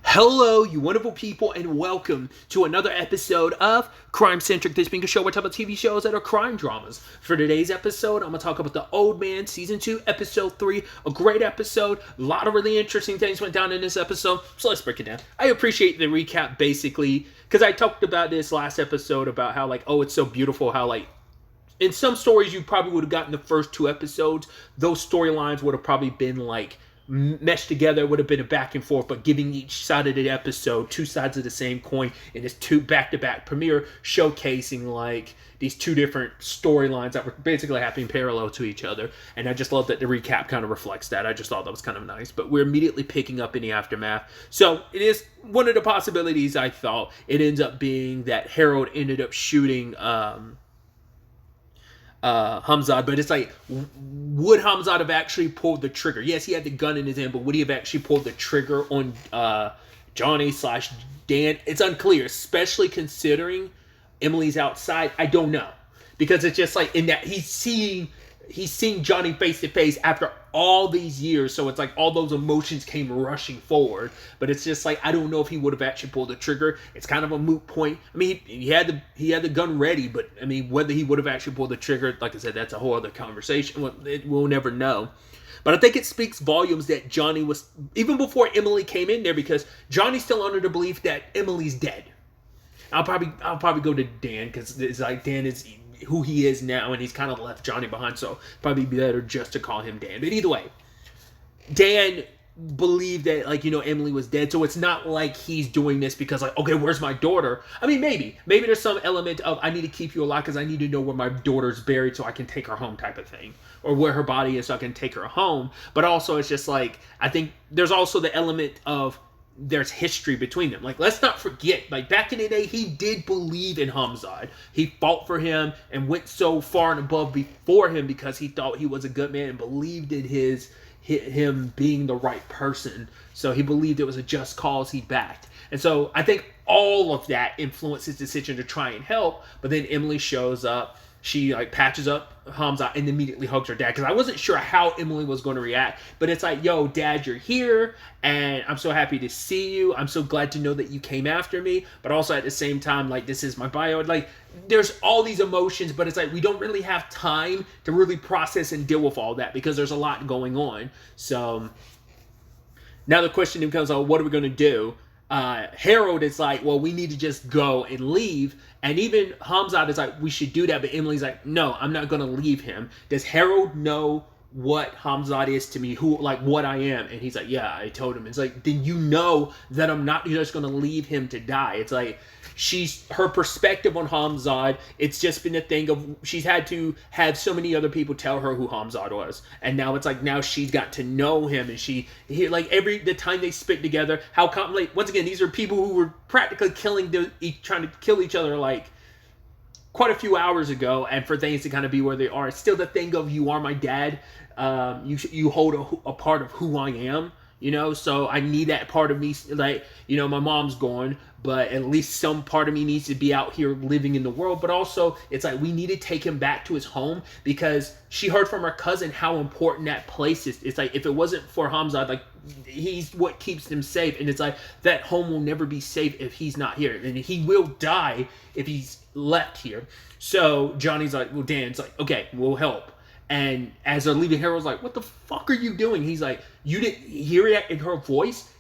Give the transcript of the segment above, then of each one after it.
Hello, you wonderful people, and welcome to another episode of Crime Centric. This being a show where I talk about TV shows that are crime dramas. For today's episode, I'm going to talk about The Old Man, Season 2, Episode 3. A great episode. A lot of really interesting things went down in this episode, so let's break it down. I appreciate the recap, basically, because I talked about this last episode about how, it's so beautiful how, in some stories you probably would have gotten the first two episodes. Those storylines would have probably been, meshed together, would have been a back and forth, but giving each side of the episode two sides of the same coin in this two back-to-back premiere, showcasing these two different storylines that were basically happening parallel to each other. And I just love that the recap kind of reflects that. I just thought that was kind of nice. But we're immediately picking up in the aftermath. So it is one of the possibilities. I thought it ends up being that Harold ended up shooting Hamzat, but it's would Hamzat have actually pulled the trigger? Yes, he had the gun in his hand, but would he have actually pulled the trigger on Johnny/Dan? It's unclear, especially considering Emily's outside. I don't know, because it's just in that he's seeing Johnny face to face after all these years, so it's all those emotions came rushing forward. But it's just I don't know if he would have actually pulled the trigger. It's kind of a moot point. I mean, he had the gun ready, but I mean, whether he would have actually pulled the trigger, like I said, that's a whole other conversation. We'll never know. But I think it speaks volumes that Johnny was, even before Emily came in there, because Johnny's still under the belief that Emily's dead. I'll probably go to Dan, because it's Dan is who he is now, and he's kind of left Johnny behind, so probably better just to call him Dan. But either way, Dan believed that Emily was dead, so it's not like he's doing this because okay, where's my daughter? I mean, maybe there's some element of I need to keep you alive because I need to know where my daughter's buried so I can take her home type of thing, or where her body is so I can take her home. But also it's just I think there's also the element of there's history between them. Let's not forget, back in the day, he did believe in Hamzat. He fought for him and went so far and above before him because he thought he was a good man and believed in him being the right person. So he believed it was a just cause he backed. And so I think all of that influenced his decision to try and help. But then Emily shows up. She patches up Hamzat and immediately hugs her dad, because I wasn't sure how Emily was going to react. But it's yo, Dad, you're here, and I'm so happy to see you. I'm so glad to know that you came after me. But also at the same time, this is my bio. There's all these emotions, but it's we don't really have time to really process and deal with all that because there's a lot going on. So now the question becomes, what are we going to do? Harold is well, we need to just go and leave. And even Hamzat is we should do that. But Emily's no, I'm not going to leave him. Does Harold know what Hamzat is to me, who, what I am? And he's yeah, I told him. It's then you know that I'm not just going to leave him to die. It's her perspective on Hamzat, it's just been a thing of she's had to have so many other people tell her who Hamzat was, and now it's now she's got to know him, and the time they spent together, how once again, these are people who were practically trying to kill each other quite a few hours ago, and for things to kind of be where they are, it's still the thing of you are my dad. You hold a part of who I am. So I need that part of me, my mom's gone, but at least some part of me needs to be out here living in the world. But also, it's we need to take him back to his home, because she heard from her cousin how important that place is. It's if it wasn't for Hamzat, he's what keeps them safe. And it's that home will never be safe if he's not here. And he will die if he's left here. So Johnny's well, Dan's okay, we'll help. And as they're leaving, Harold's what the fuck are you doing? He's you didn't hear it in her voice?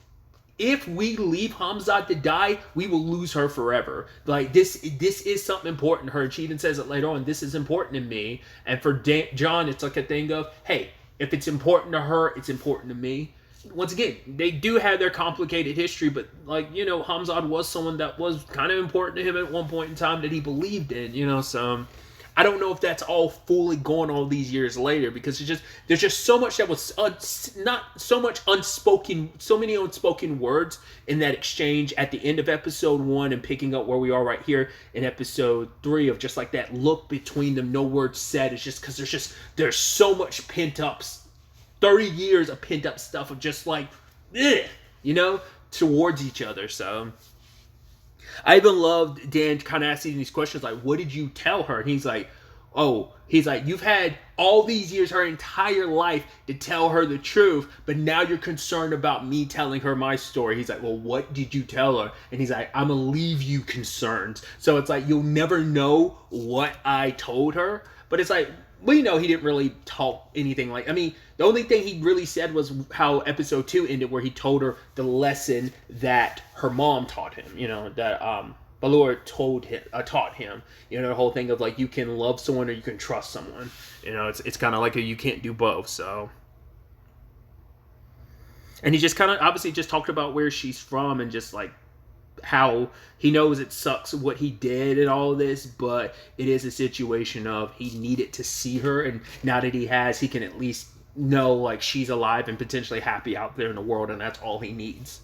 If we leave Hamzat to die, we will lose her forever. This is something important to her. And she even says it later on, this is important to me. And for John, it's a thing of, hey, if it's important to her, it's important to me. Once again, they do have their complicated history, but Hamzat was someone that was kind of important to him at one point in time that he believed in, so I don't know if that's all fully gone all these years later, because there's just so much that was not so much unspoken, so many unspoken words in that exchange at the end of episode 1 and picking up where we are right here in episode 3 of just that look between them, no words said. It's just because there's so much pent up, 30 years of pent up stuff of just towards each other. So I even loved Dan kind of asking these questions what did you tell her? And he's oh, he's like, you've had all these years, her entire life, to tell her the truth, but now you're concerned about me telling her my story. He's like, well, what did you tell her? And he's like, I'm gonna leave you concerned. So it's like, you'll never know what I told her. But it's like, we know he didn't really talk anything like, I mean, the only thing he really said was how episode 2 ended, where he told her the lesson that her mom taught him, that Balor taught him, the whole thing of like, you can love someone or you can trust someone, it's kind of like you can't do both. So, and he just kind of obviously just talked about where she's from and just like how he knows it sucks what he did and all this, but it is a situation of he needed to see her, and now that he has, he can at least know like she's alive and potentially happy out there in the world, and that's all he needs.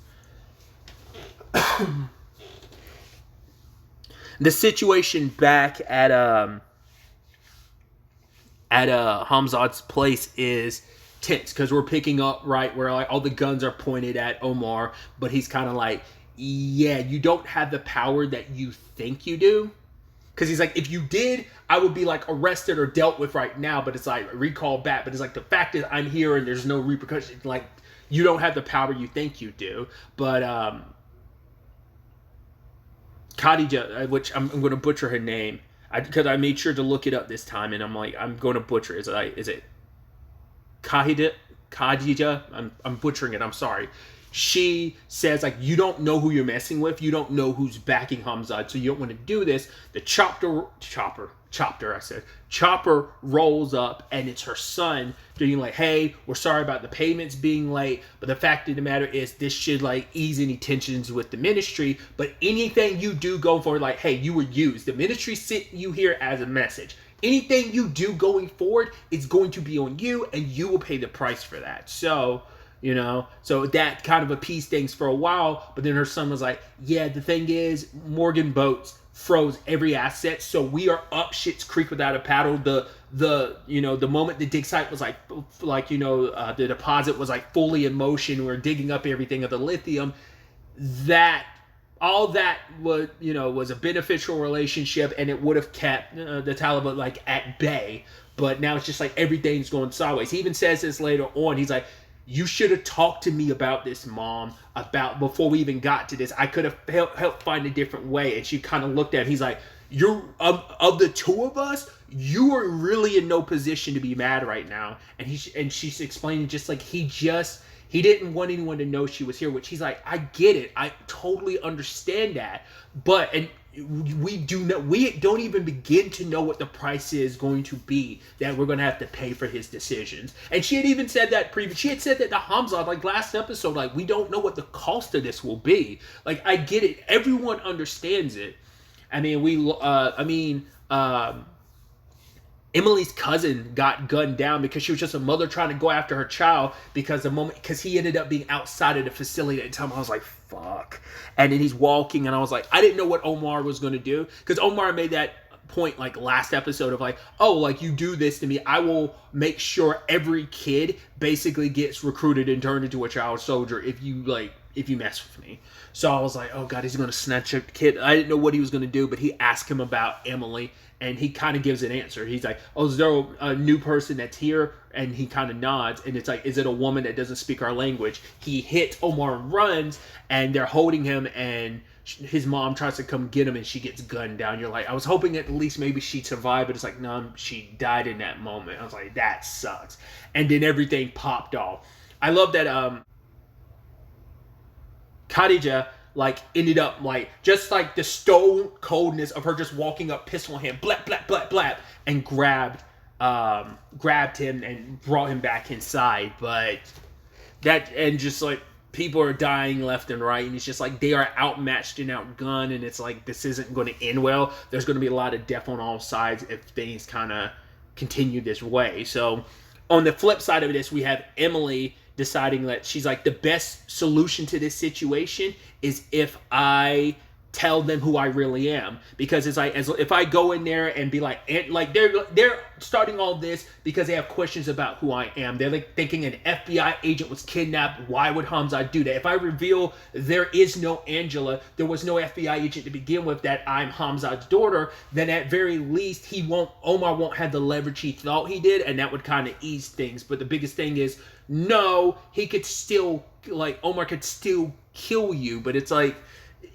The situation back at Hamzat's place is tense because we're picking up right where like all the guns are pointed at Omar, but he's kind of like, yeah, you don't have the power that you think you do. Because he's like, if you did, I would be like arrested or dealt with right now, but it's like recalled back. But it's like, the fact is I'm here and there's no repercussion. Like, you don't have the power you think you do. But Khadija, which I'm going to butcher her name, because I made sure to look it up this time, and I'm like, I'm going to butcher it. Is it Khadija? I'm butchering it. I'm sorry. She says, like, you don't know who you're messing with. You don't know who's backing Hamzat, so you don't want to do this. The Chopper rolls up, and it's her son being like, hey, we're sorry about the payments being late, but the fact of the matter is this should, like, ease any tensions with the ministry, but anything you do going forward, like, hey, you were used. The ministry sent you here as a message. Anything you do going forward is going to be on you, and you will pay the price for that. So... so that kind of appeased things for a while, but then her son was like, yeah, the thing is, Morgan Boats froze every asset, so we are up shit's creek without a paddle. The moment the dig site was like the deposit was like fully in motion, we're digging up everything of the lithium, that all that was a beneficial relationship, and it would have kept the Taliban like at bay, but now it's just like everything's going sideways. He even says this later on. He's like, you should have talked to me about this, Mom, before we even got to this. I could have helped find a different way. And she kind of looked at him. He's like, you're of the two of us, you are really in no position to be mad right now. And she's explaining just like he didn't want anyone to know she was here, which he's like, I get it. I totally understand that. But we don't even begin to know what the price is going to be that we're going to have to pay for his decisions. And she had even said that she had said that to Hamza, like last episode, like, we don't know what the cost of this will be. Like, I get it. Everyone understands it. I mean, Emily's cousin got gunned down because she was just a mother trying to go after her child because he ended up being outside of the facility at the time. I was like, fuck. And then he's walking, and I was like, I didn't know what Omar was going to do, because Omar made that point like last episode of like, oh, like, you do this to me, I will make sure every kid basically gets recruited and turned into a child soldier if you mess with me. So I was like, oh god, he's going to snatch a kid. I didn't know what he was going to do, but he asked him about Emily, and he kind of gives an answer. He's like, oh, is there a new person that's here? And he kind of nods, and it's like, is it a woman that doesn't speak our language? He hits Omar and runs, and they're holding him, and his mom tries to come get him, and she gets gunned down. You're like, I was hoping at least maybe she'd survive, but it's like, no, she died in that moment. I was like, that sucks. And then everything popped off. I love that Khadija like ended up like just like the stone coldness of her just walking up, pistol in hand, blap blap blap blap, and grabbed him and brought him back inside. But that, and just like people are dying left and right, and it's just like they are outmatched and outgunned, and it's like this isn't going to end well. There's going to be a lot of death on all sides if things kind of continue this way. So on the flip side of this, we have Emily deciding that she's like, the best solution to this situation is if I tell them who I really am, because it's like, as if I go in there and be like, and like they're starting all this because they have questions about who I am. They're like thinking an FBI agent was kidnapped. Why would Hamzat do that? If I reveal there is no Angela, there was no FBI agent to begin with, that I'm Hamzat's daughter, then at very least Omar won't have the leverage he thought he did, and that would kind of ease things. But the biggest thing is, no, he could still, like, Omar could still kill you, but it's like,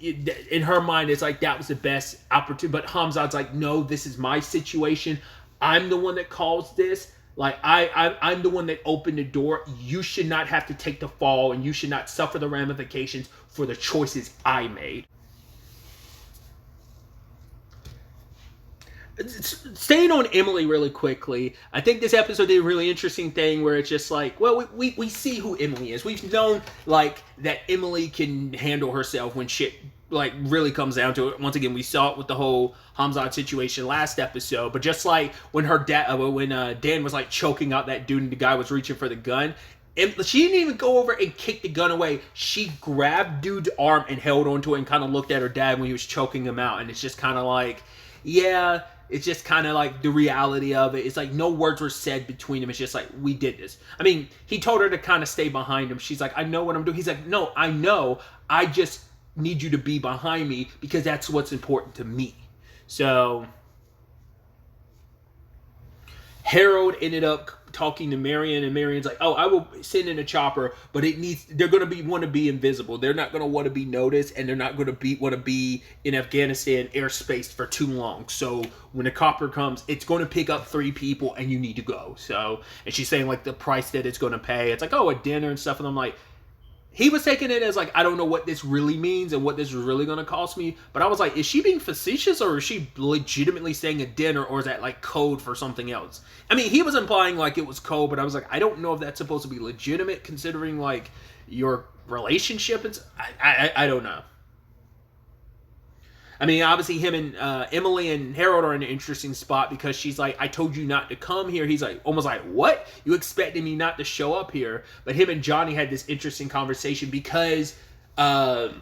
in her mind, it's like that was the best opportunity. But Hamzat's like, no, this is my situation. I'm the one that caused this. Like, I'm the one that opened the door. You should not have to take the fall, and you should not suffer the ramifications for the choices I made. Staying on Emily really quickly, I think this episode did a really interesting thing where it's just like, well, we see who Emily is. We've known, like, that Emily can handle herself when shit, like, really comes down to it. Once again, we saw it with the whole Hamzat situation last episode, but just like when Dan was, like, choking out that dude and the guy was reaching for the gun, she didn't even go over and kick the gun away. She grabbed dude's arm and held onto it and kind of looked at her dad when he was choking him out, and it's just kind of like, yeah, it's just kind of like the reality of it. It's like no words were said between them. It's just like, we did this. I mean, he told her to kind of stay behind him. She's like, I know what I'm doing. He's like, no, I know. I just need you to be behind me because that's what's important to me. So Harold ended up talking to Marion, and Marion's like, oh, I will send in a chopper, but they're going to want to be invisible. They're not going to want to be noticed, and they're not going to want to be in Afghanistan airspace for too long. So when the copter comes, it's going to pick up 3 people, and you need to go. So, and she's saying, like, the price that it's going to pay. It's like, oh, a dinner and stuff. And I'm like, he was taking it as like, I don't know what this really means and what this is really going to cost me. But I was like, is she being facetious, or is she legitimately saying a dinner, or is that like code for something else? I mean, he was implying like it was code, but I was like, I don't know if that's supposed to be legitimate considering like your relationship. I don't know. I mean, obviously him and Emily and Harold are in an interesting spot because she's like, I told you not to come here. He's like, almost like, what? You expected me not to show up here? But him and Johnny had this interesting conversation because Harold's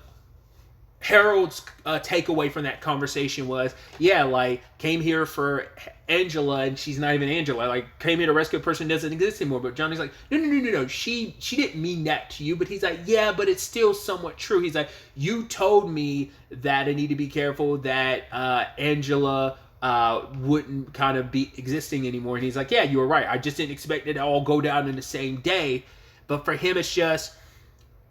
takeaway from that conversation was, yeah, like, came here for Angela, and she's not even Angela. Like, came here to rescue a person who doesn't exist anymore. But Johnny's like, no. She didn't mean that to you. But he's like, yeah, but it's still somewhat true. He's like, you told me that I need to be careful that Angela wouldn't kind of be existing anymore. And he's like, yeah, you were right. I just didn't expect it to all go down in the same day. But for him, it's just,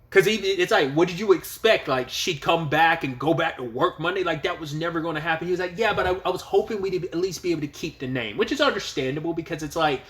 because it's like, what did you expect? Like, she'd come back and go back to work Monday? Like, that was never going to happen. He was like, yeah, but I was hoping we'd at least be able to keep the name, which is understandable because it's like,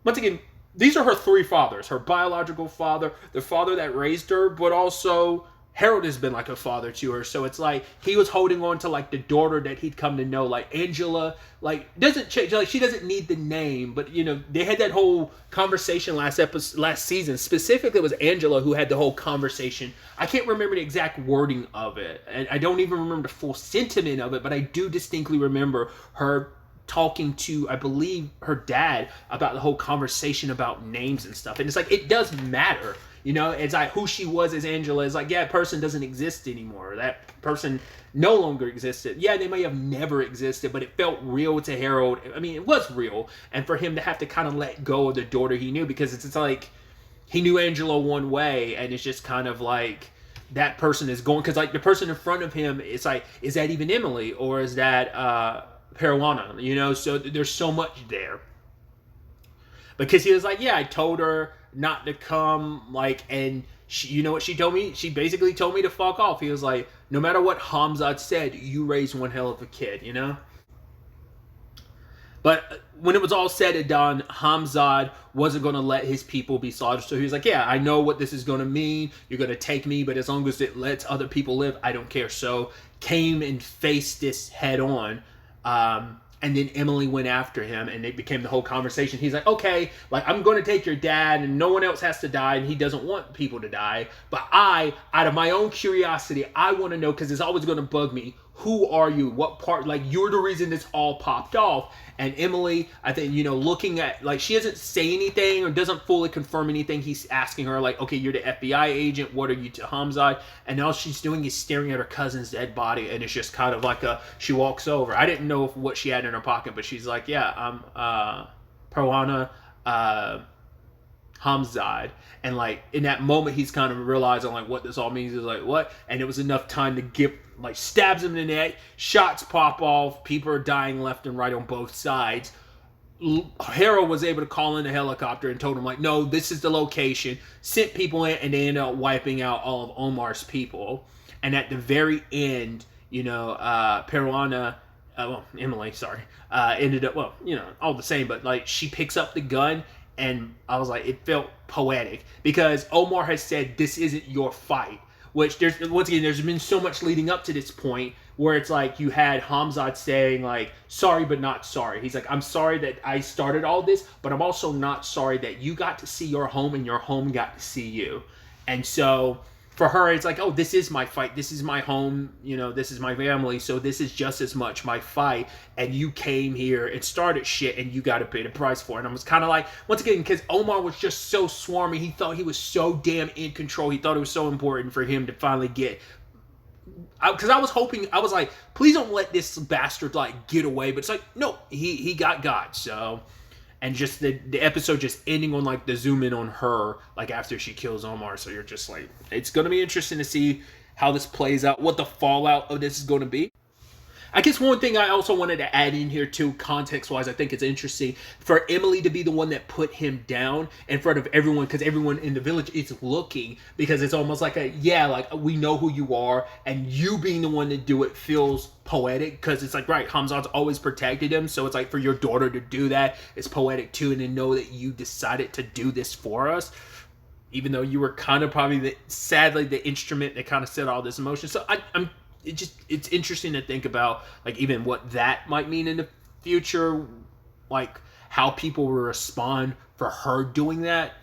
once again, these are her 3 fathers. Her biological father, the father that raised her, but also Harold has been like a father to her. So it's like he was holding on to like the daughter that he'd come to know. Like Angela, like, doesn't change. Like, she doesn't need the name. But, you know, they had that whole conversation last season. Specifically, it was Angela who had the whole conversation. I can't remember the exact wording of it. And I don't even remember the full sentiment of it. But I do distinctly remember her talking to, I believe, her dad about the whole conversation about names and stuff. And it's like, it does matter. You know, it's like who she was as Angela is like, yeah, that person doesn't exist anymore. That person no longer existed. Yeah, they may have never existed, but it felt real to Harold. I mean, it was real. And for him to have to kind of let go of the daughter he knew, because it's like he knew Angela one way, and it's just kind of like that person is going, because like the person in front of him, it's like, is that even Emily, or is that Peruana? You know, so there's so much there. Because he was like, yeah, I told her not to come, like, and she, you know what she told me? She basically told me to fuck off. He was like, no matter what Hamzat said, you raised one hell of a kid, you know? But when it was all said and done, Hamzat wasn't going to let his people be slaughtered. So he was like, yeah, I know what this is going to mean. You're going to take me, but as long as it lets other people live, I don't care. So came and faced this head on. And then Emily went after him, and it became the whole conversation. He's like, okay, like, I'm going to take your dad, and no one else has to die, and he doesn't want people to die. But I, out of my own curiosity, I want to know, because it's always going to bug me, who are you? What part? Like, you're the reason this all popped off. And Emily, I think, you know, looking at, like, she doesn't say anything or doesn't fully confirm anything. He's asking her, like, okay, you're the FBI agent. What are you to Hamzat? And all she's doing is staring at her cousin's dead body. And it's just kind of like she walks over. I didn't know what she had in her pocket, but she's like, yeah, I'm Parwana Hamzat. And, like, in that moment, he's kind of realizing, like, what this all means. He's like, what? And it was enough time to give, like, stabs him in the neck. Shots pop off. People are dying left and right on both sides. Harold was able to call in a helicopter and told him, like, no, this is the location. Sent people in, and they ended up wiping out all of Omar's people. And at the very end, you know, Emily, ended up, well, you know, all the same, but, like, she picks up the gun. And I was like, it felt poetic because Omar has said, this isn't your fight. Which, there's been so much leading up to this point where it's like you had Hamzat saying, like, sorry but not sorry. He's like, I'm sorry that I started all this, but I'm also not sorry that you got to see your home and your home got to see you. And so for her, it's like, oh, this is my fight. This is my home. You know, this is my family. So this is just as much my fight. And you came here and started shit and you got to pay the price for it. And I was kind of like, once again, because Omar was just so swarmy. He thought he was so damn in control. He thought it was so important for him to finally get. Because I was hoping, I was like, please don't let this bastard, like, get away. But it's like, no, he got. So. And just the episode just ending on, like, the zoom in on her, like, after she kills Omar. So you're just like, it's going to be interesting to see how this plays out, what the fallout of this is going to be. I guess one thing I also wanted to add in here too, context-wise, I think it's interesting for Emily to be the one that put him down in front of everyone, because everyone in the village is looking, because it's almost like like, we know who you are, and you being the one to do it feels poetic, because it's like, right, Hamzat's always protected him, so it's like for your daughter to do that is poetic too, and to know that you decided to do this for us, even though you were kind of probably, sadly, the instrument that kind of set all this in motion. So it's interesting to think about, like, even what that might mean in the future, like how people will respond for her doing that.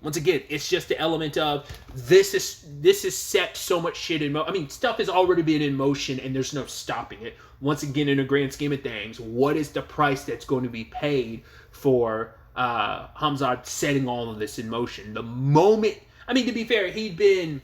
Once again, it's just the element of this is set so much shit in motion. I mean, stuff has already been in motion and there's no stopping it. Once again, in the grand scheme of things, what is the price that's going to be paid for Hamzat setting all of this in motion? The moment, I mean, to be fair, he'd been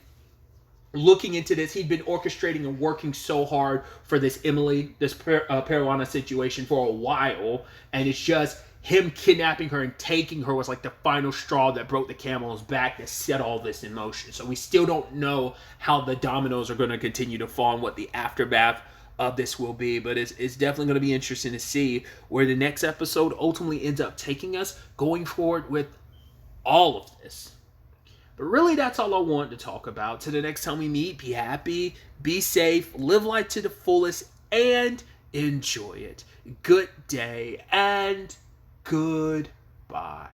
looking into this, he'd been orchestrating and working so hard for this Parwana situation for a while, and it's just him kidnapping her and taking her was like the final straw that broke the camel's back that set all this in motion. So we still don't know how the dominoes are going to continue to fall and what the aftermath of this will be, but it's definitely going to be interesting to see where the next episode ultimately ends up taking us going forward with all of this. But really, that's all I wanted to talk about. Till the next time we meet, be happy, be safe, live life to the fullest, and enjoy it. Good day, and goodbye.